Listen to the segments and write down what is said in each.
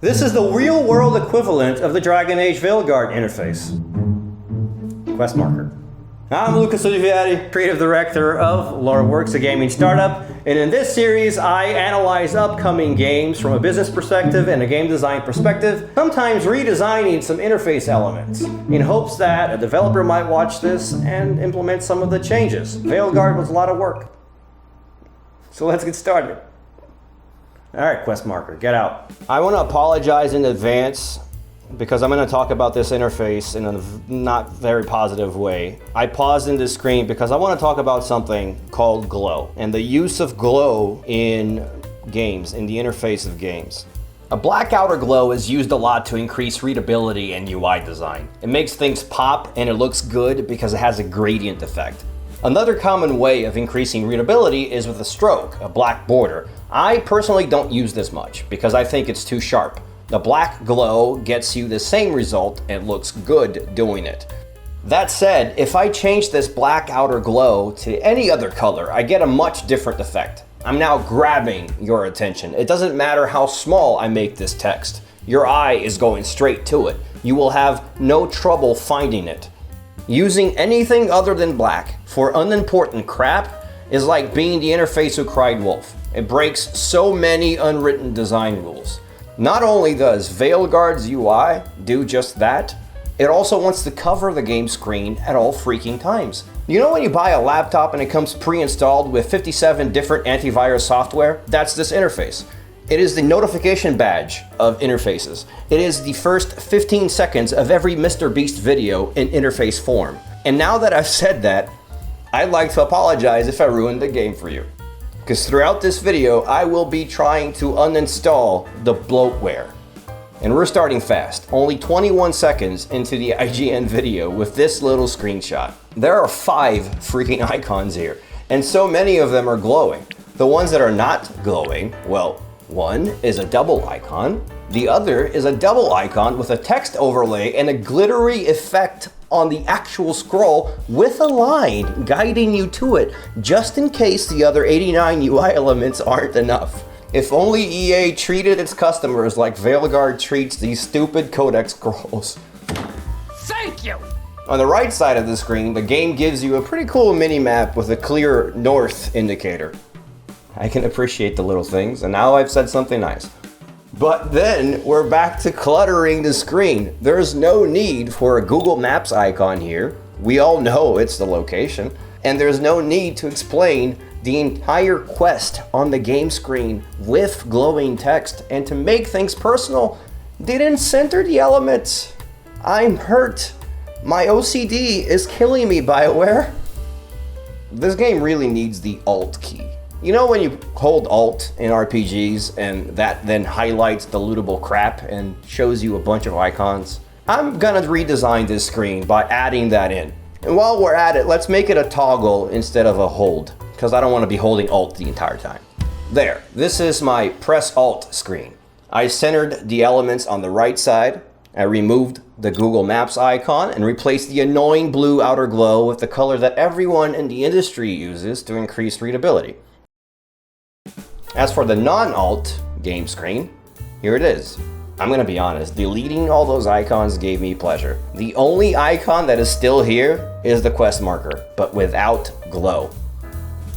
This is the real-world equivalent of the Dragon Age Veilguard interface. Quest marker. I'm Lucas Olivieri, creative director of Loreworx, a gaming startup, and in this series I analyze upcoming games from a business perspective and a game design perspective, sometimes redesigning some interface elements, in hopes that a developer might watch this and implement some of the changes. Veilguard was a lot of work. So let's get started. Alright, quest marker, get out. I want to apologize in advance because I'm going to talk about this interface in a not very positive way. I paused in this screen because I want to talk about something called glow and the use of glow in games, in the interface of games. A black outer glow is used a lot to increase readability and UI design. It makes things pop and it looks good because it has a gradient effect. Another common way of increasing readability is with a stroke, a black border. I personally don't use this much because I think it's too sharp. The black glow gets you the same result and looks good doing it. That said, if I change this black outer glow to any other color, I get a much different effect. I'm now grabbing your attention. It doesn't matter how small I make this text. Your eye is going straight to it. You will have no trouble finding it. Using anything other than black for unimportant crap is like being the interface who cried wolf. It breaks so many unwritten design rules. Not only does Veilguard's UI do just that, it also wants to cover the game screen at all freaking times. You know when you buy a laptop and it comes pre-installed with 57 different antivirus software? That's this interface. It is the notification badge of interfaces. It is the first 15 seconds of every Mr. Beast video in interface form. And now that I've said that, I'd like to apologize if I ruined the game for you. Because throughout this video, I will be trying to uninstall the bloatware. And we're starting fast, only 21 seconds into the IGN video with this little screenshot. There are 5 freaking icons here, and so many of them are glowing. The ones that are not glowing, well, one is a double icon, the other is a double icon with a text overlay and a glittery effect on the actual scroll with a line guiding you to it, just in case the other 89 UI elements aren't enough. If only EA treated its customers like Veilguard treats these stupid codex scrolls. Thank you! On the right side of the screen, the game gives you a pretty cool mini-map with a clear north indicator. I can appreciate the little things, and now I've said something nice. But then we're back to cluttering the screen. There's no need for a Google Maps icon here. We all know it's the location. And there's no need to explain the entire quest on the game screen with glowing text. And to make things personal, they didn't center the elements. I'm hurt. My OCD is killing me, BioWare. This game really needs the Alt key. You know when you hold Alt in RPGs and that then highlights the lootable crap and shows you a bunch of icons? I'm gonna redesign this screen by adding that in. And while we're at it, let's make it a toggle instead of a hold, because I don't want to be holding Alt the entire time. There, this is my press Alt screen. I centered the elements on the right side. I removed the Google Maps icon and replaced the annoying blue outer glow with the color that everyone in the industry uses to increase readability. As for the non-Alt game screen, here it is. I'm gonna be honest, deleting all those icons gave me pleasure. The only icon that is still here is the quest marker, but without glow.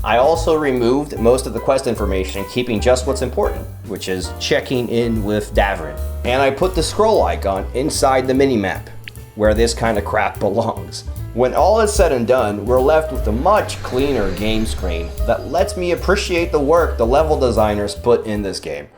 I also removed most of the quest information, keeping just what's important, which is checking in with Davrin. And I put the scroll icon inside the minimap, where this kind of crap belongs. When all is said and done, we're left with a much cleaner game screen that lets me appreciate the work the level designers put in this game.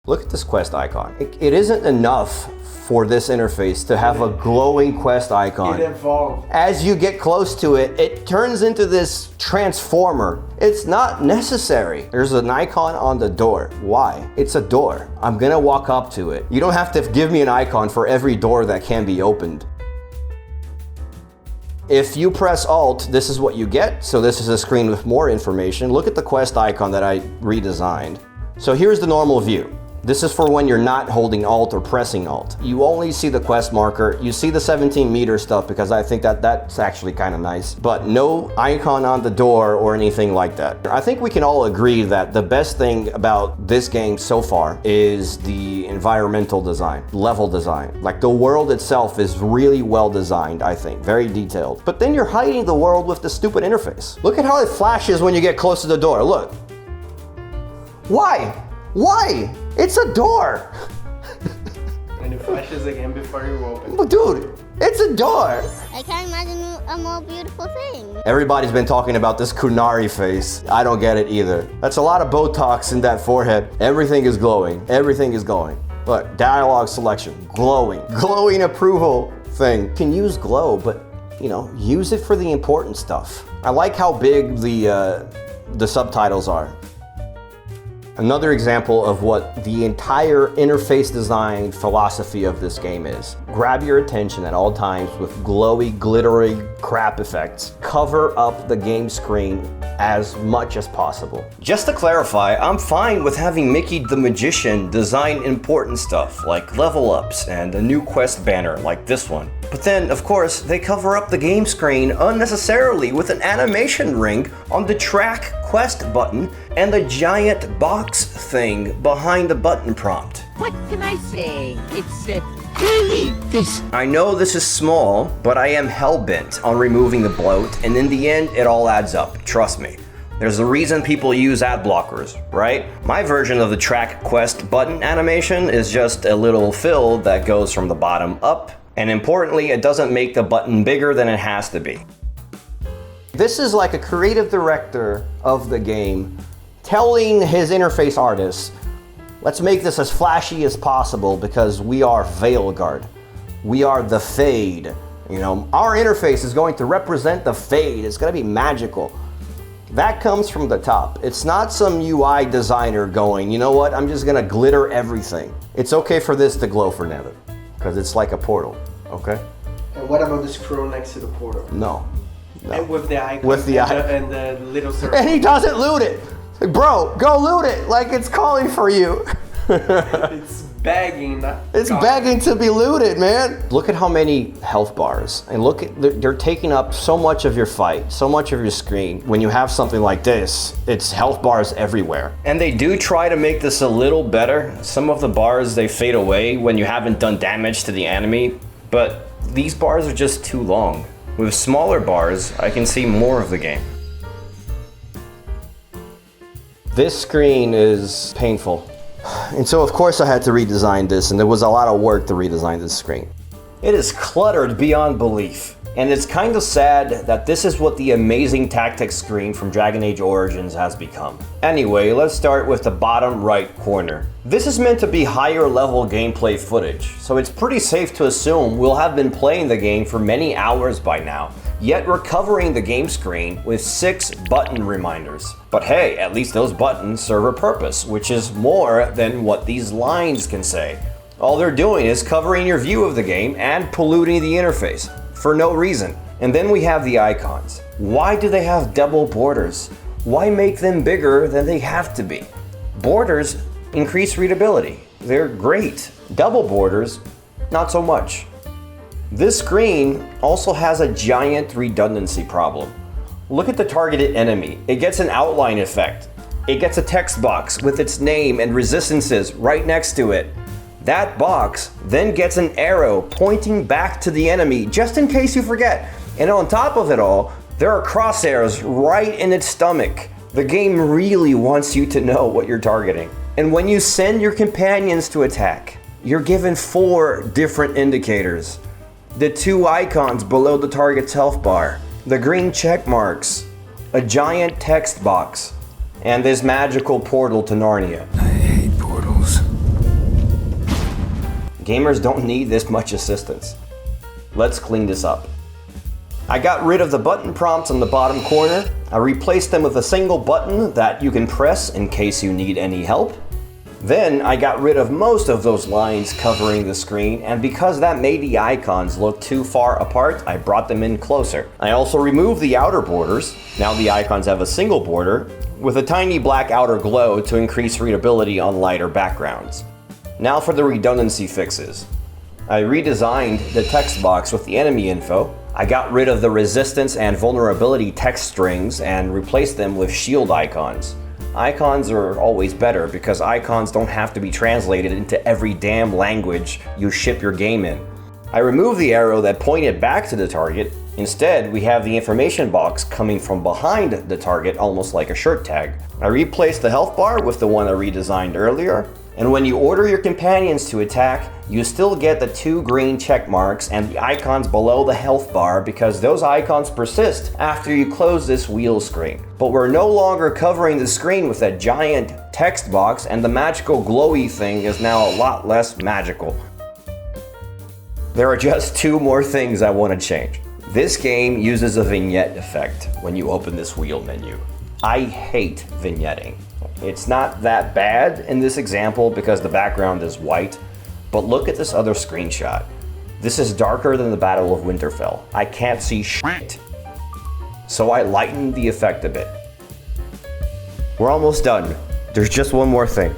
Look at this quest icon. It isn't enough for this interface to have a glowing quest icon. It evolved. As you get close to it, it turns into this transformer. It's not necessary. There's an icon on the door. Why? It's a door. I'm gonna walk up to it. You don't have to give me an icon for every door that can be opened. If you press Alt, this is what you get. So this is a screen with more information. Look at the quest icon that I redesigned. So here's the normal view. This is for when you're not holding Alt or pressing Alt. You only see the quest marker. You see the 17-meter stuff because I think that's actually kind of nice, but no icon on the door or anything like that. I think we can all agree that the best thing about this game so far is the environmental design, level design. Like the world itself is really well designed, I think, very detailed. But then you're hiding the world with the stupid interface. Look at how it flashes when you get close to the door, look. Why? Why? It's a door. And it flashes again before you open. But dude, it's a door. I can't imagine a more beautiful thing. Everybody's been talking about this Kunari face. I don't get it either. That's a lot of Botox in that forehead. Everything is glowing. Everything is glowing. Look, dialogue selection, glowing. Glowing approval thing. You can use glow, but you know, use it for the important stuff. I like how big the subtitles are. Another example of what the entire interface design philosophy of this game is. Grab your attention at all times with glowy, glittery crap effects. Cover up the game screen as much as possible. Just to clarify, I'm fine with having Mickey the Magician design important stuff like level ups and a new quest banner like this one. But then, of course, they cover up the game screen unnecessarily with an animation ring on the track quest button and a giant box thing behind the button prompt. What can I say? It's really this. I know this is small, but I am hell-bent on removing the bloat, and in the end, it all adds up, trust me. There's a reason people use ad blockers, right? My version of the track quest button animation is just a little fill that goes from the bottom up, and importantly, it doesn't make the button bigger than it has to be. This is like a creative director of the game telling his interface artists, let's make this as flashy as possible because we are Veilguard. We are the Fade. You know, our interface is going to represent the Fade. It's going to be magical. That comes from the top. It's not some UI designer going, you know what, I'm just going to glitter everything. It's okay for this to glow for Nevin because it's like a portal, okay? And what about the scroll next to the portal? No. And with the icon With the and the little circle. And he doesn't loot it. Like, bro, go loot it like it's calling for you. It's begging. It's begging to be looted, man. Look at how many health bars. And look at, they're taking up so much of your fight, so much of your screen. When you have something like this, it's health bars everywhere. And they do try to make this a little better. Some of the bars, they fade away when you haven't done damage to the enemy, but these bars are just too long. With smaller bars, I can see more of the game. This screen is painful. And so of course I had to redesign this, and there was a lot of work to redesign this screen. It is cluttered beyond belief. And it's kind of sad that this is what the amazing tactics screen from Dragon Age Origins has become. Anyway, let's start with the bottom right corner. This is meant to be higher level gameplay footage, so it's pretty safe to assume we'll have been playing the game for many hours by now. Yet we're covering the game screen with 6 button reminders. But hey, at least those buttons serve a purpose, which is more than what these lines can say. All they're doing is covering your view of the game and polluting the interface. For no reason. And then we have the icons. Why do they have double borders? Why make them bigger than they have to be? Borders increase readability. They're great. Double borders, not so much. This screen also has a giant redundancy problem. Look at the targeted enemy. It gets an outline effect. It gets a text box with its name and resistances right next to it. That box then gets an arrow pointing back to the enemy, just in case you forget. And on top of it all, there are crosshairs right in its stomach. The game really wants you to know what you're targeting. And when you send your companions to attack, you're given 4 different indicators. The 2 icons below the target's health bar, the green check marks, a giant text box, and this magical portal to Narnia. I hate portals. Gamers don't need this much assistance. Let's clean this up. I got rid of the button prompts on the bottom corner. I replaced them with a single button that you can press in case you need any help. Then I got rid of most of those lines covering the screen, and because that made the icons look too far apart, I brought them in closer. I also removed the outer borders. Now the icons have a single border, with a tiny black outer glow to increase readability on lighter backgrounds. Now for the redundancy fixes. I redesigned the text box with the enemy info. I got rid of the resistance and vulnerability text strings and replaced them with shield icons. Icons are always better because icons don't have to be translated into every damn language you ship your game in. I removed the arrow that pointed back to the target. Instead, we have the information box coming from behind the target, almost like a shirt tag. I replaced the health bar with the one I redesigned earlier. And when you order your companions to attack, you still get the 2 green check marks and the icons below the health bar because those icons persist after you close this wheel screen. But we're no longer covering the screen with that giant text box, and the magical glowy thing is now a lot less magical. There are just 2 more things I want to change. This game uses a vignette effect when you open this wheel menu. I hate vignetting. It's not that bad in this example because the background is white, but look at this other screenshot. This is darker than the Battle of Winterfell. I can't see shit. So I lightened the effect a bit. We're almost done. There's just one more thing.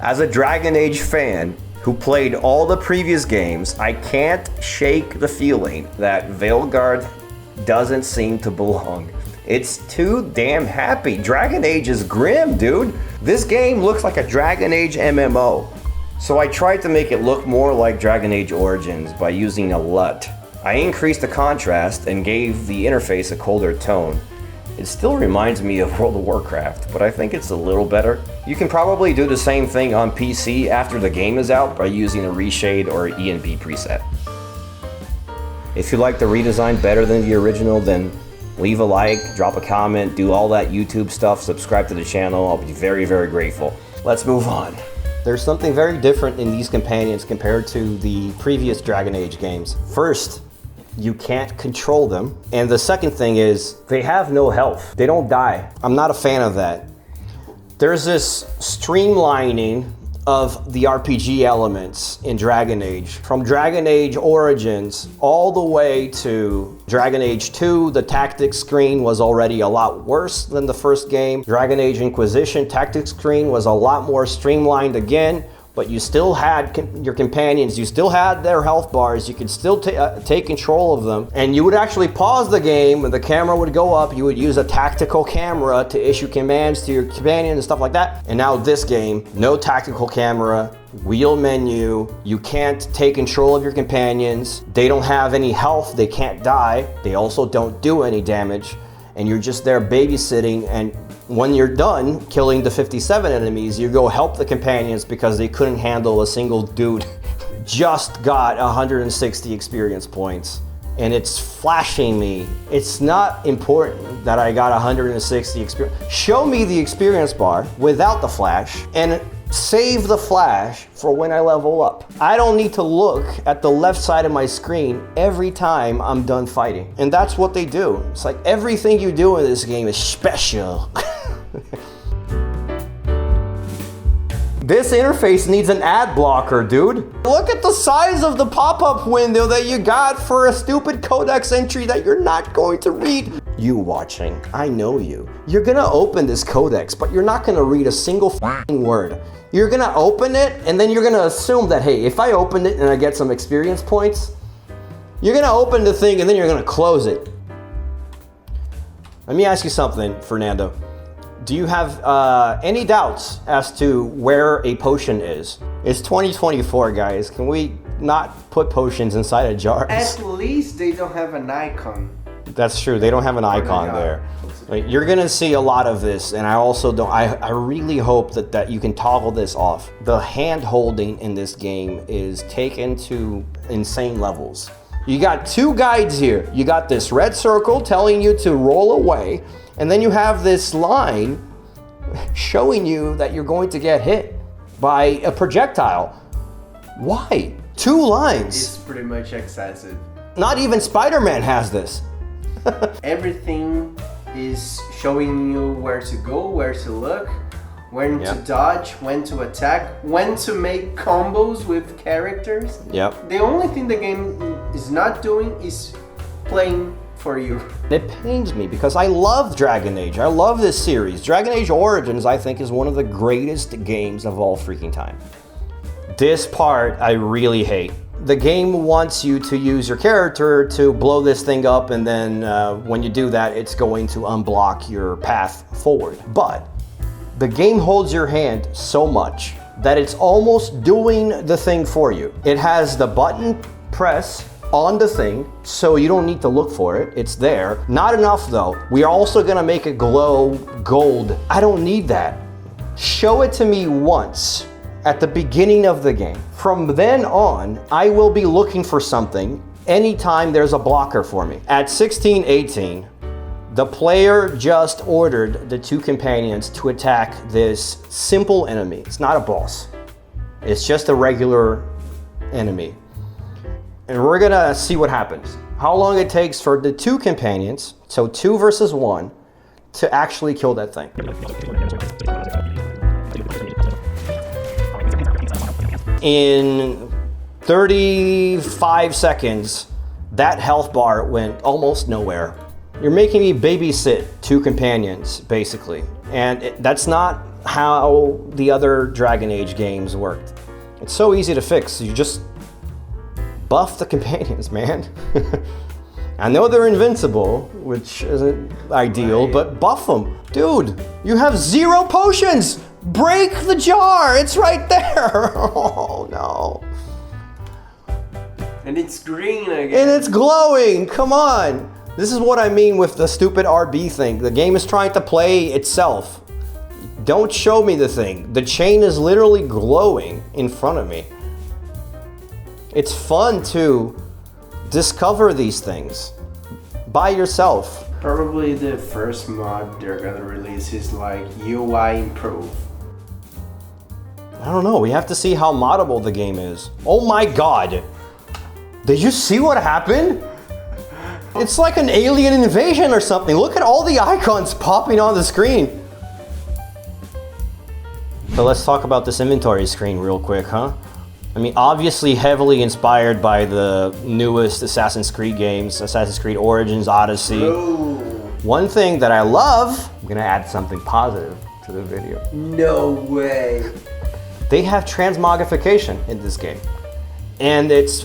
As a Dragon Age fan who played all the previous games, I can't shake the feeling that Veilguard doesn't seem to belong. It's too damn happy. Dragon Age is grim, dude. This game looks like a Dragon Age MMO. So I tried to make it look more like Dragon Age Origins by using a LUT. I increased the contrast and gave the interface a colder tone. It still reminds me of World of Warcraft, but I think it's a little better. You can probably do the same thing on PC after the game is out by using a reshade or ENB preset. If you like the redesign better than the original, then leave a like, drop a comment, do all that YouTube stuff, subscribe to the channel. I'll be very, very grateful. Let's move on. There's something very different in these companions compared to the previous Dragon Age games. First, you can't control them. And the second thing is, they have no health. They don't die. I'm not a fan of that. There's this streamlining of the RPG elements in Dragon Age. From Dragon Age Origins all the way to Dragon Age 2, the tactics screen was already a lot worse than the first game. Dragon Age Inquisition tactics screen was a lot more streamlined again, but you still had your companions, you still had their health bars, you could still take control of them, and you would actually pause the game and the camera would go up. You would use a tactical camera to issue commands to your companion and stuff like that. And now this game, no tactical camera, wheel menu, you can't take control of your companions, they don't have any health, they can't die, they also don't do any damage, and you're just there babysitting, and when you're done killing the 57 enemies, you go help the companions because they couldn't handle a single dude. Just got 160 experience points, and it's flashing me. It's not important that I got 160 experience. Show me the experience bar without the flash, and save the flash for when I level up. I don't need to look at the left side of my screen every time I'm done fighting. And that's what they do. It's like everything you do in this game is special. This interface needs an ad blocker, dude. Look at the size of the pop-up window that you got for a stupid codex entry that you're not going to read. You watching, I know you. You're gonna open this codex, but you're not gonna read a single f***ing word. You're gonna open it, and then you're gonna assume that, hey, if I open it and I get some experience points, you're gonna open the thing and then you're gonna close it. Let me ask you something, Fernando. Do you have any doubts as to where a potion is? It's 2024, guys. Can we not put potions inside of jars? At least they don't have an icon. That's true. They don't have an icon there. Like, you're gonna see a lot of this, and I also don't. I really hope that you can toggle this off. The hand holding in this game is taken to insane levels. You got 2 guides here. You got this red circle telling you to roll away, and then you have this line showing you that you're going to get hit by a projectile. Why? 2 lines. It's pretty much excessive. Not even Spider-Man has this. Everything is showing you where to go, where to look, when to dodge, when to attack, when to make combos with characters. Yep. The only thing the game is not doing is playing for you. It pains me because I love Dragon Age. I love this series. Dragon Age Origins, I think, is one of the greatest games of all freaking time. This part I really hate. The game wants you to use your character to blow this thing up, and then when you do that, it's going to unblock your path forward. But the game holds your hand so much that it's almost doing the thing for you. It has the button press on the thing, so you don't need to look for it. It's there. Not enough though. We are also gonna make it glow gold. I don't need that. Show it to me once at the beginning of the game. From then on, I will be looking for something anytime there's a blocker for me. At 16:18, the player just ordered the two companions to attack this simple enemy. It's not a boss. It's just a regular enemy. And we're gonna see what happens. How long it takes for the two companions, so 2 versus 1, to actually kill that thing. In 35 seconds, that health bar went almost nowhere. You're making me babysit 2 companions, basically. And that's not how the other Dragon Age games worked. It's so easy to fix. You just buff the companions, man. I know they're invincible, which isn't ideal, but buff them. Dude, you have 0 potions! Break the jar! It's right there! Oh no. And it's green again. And it's glowing! Come on! This is what I mean with the stupid RB thing. The game is trying to play itself. Don't show me the thing. The chain is literally glowing in front of me. It's fun to discover these things by yourself. Probably the first mod they're gonna release is like UI improve. I don't know, we have to see how moddable the game is. Oh my god! Did you see what happened? It's like an alien invasion or something. Look at all the icons popping on the screen. So let's talk about this inventory screen real quick, huh? I mean, obviously heavily inspired by the newest Assassin's Creed games, Assassin's Creed Origins, Odyssey. Oh. One thing that I love, I'm gonna add something positive to the video. No way. They have transmogrification in this game. And it's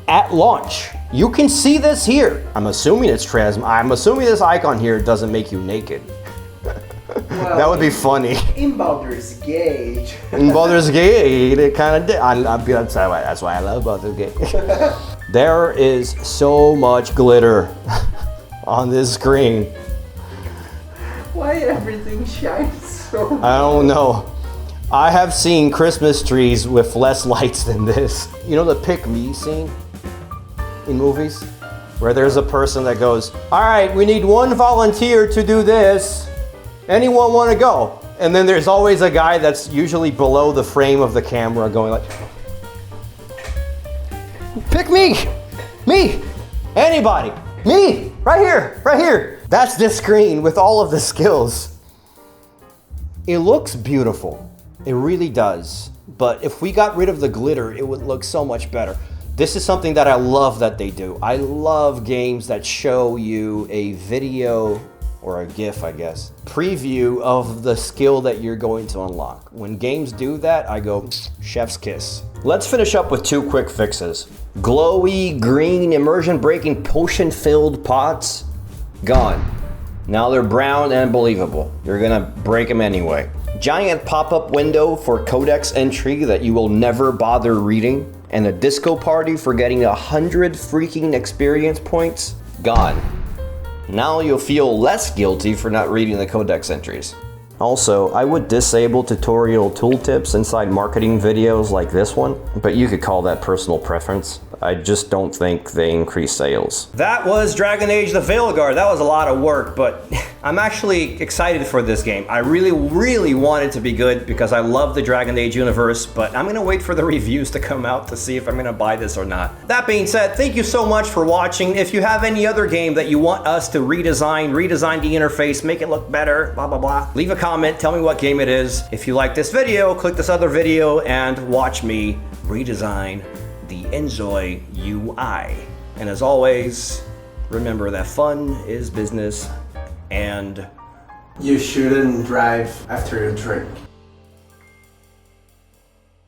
at launch. You can see this here. I'm assuming it's I'm assuming this icon here doesn't make you naked. Well, that would be funny. In Baldur's Gate. In Baldur's Gate, it kind of did. That's why I love Baldur's Gate. There is so much glitter on this screen. Why everything shines so much? I don't know. I have seen Christmas trees with less lights than this. You know the pick me scene in movies? Where there's a person that goes, all right, we need 1 volunteer to do this. Anyone want to go? And then there's always a guy that's usually below the frame of the camera going like, pick me, anybody, me, right here. That's this screen with all of the skills. It looks beautiful. It really does. But if we got rid of the glitter, it would look so much better. This is something that I love that they do. I love games that show you a video or a GIF, I guess, preview of the skill that you're going to unlock. When games do that, I go, chef's kiss. Let's finish up with 2 quick fixes. Glowy, green, immersion-breaking, potion-filled pots, gone. Now they're brown and believable. You're gonna break them anyway. Giant pop-up window for codex entry that you will never bother reading. And a disco party for getting 100 freaking experience points, gone. Now you'll feel less guilty for not reading the codex entries. Also, I would disable tutorial tooltips inside marketing videos like this one, but you could call that personal preference. I just don't think they increase sales. That was Dragon Age the Veilguard. That was a lot of work, but I'm actually excited for this game. I really want it to be good because I love the Dragon Age universe, but I'm gonna wait for the reviews to come out to see if I'm gonna buy this or not. That being said, thank you so much for watching. If you have any other game that you want us to redesign the interface, make it look better, blah, blah, blah, leave a comment, tell me what game it is. If you like this video, click this other video and watch me redesign the Enjoy UI. And as always, Remember that fun is business and You shouldn't drive after you drink.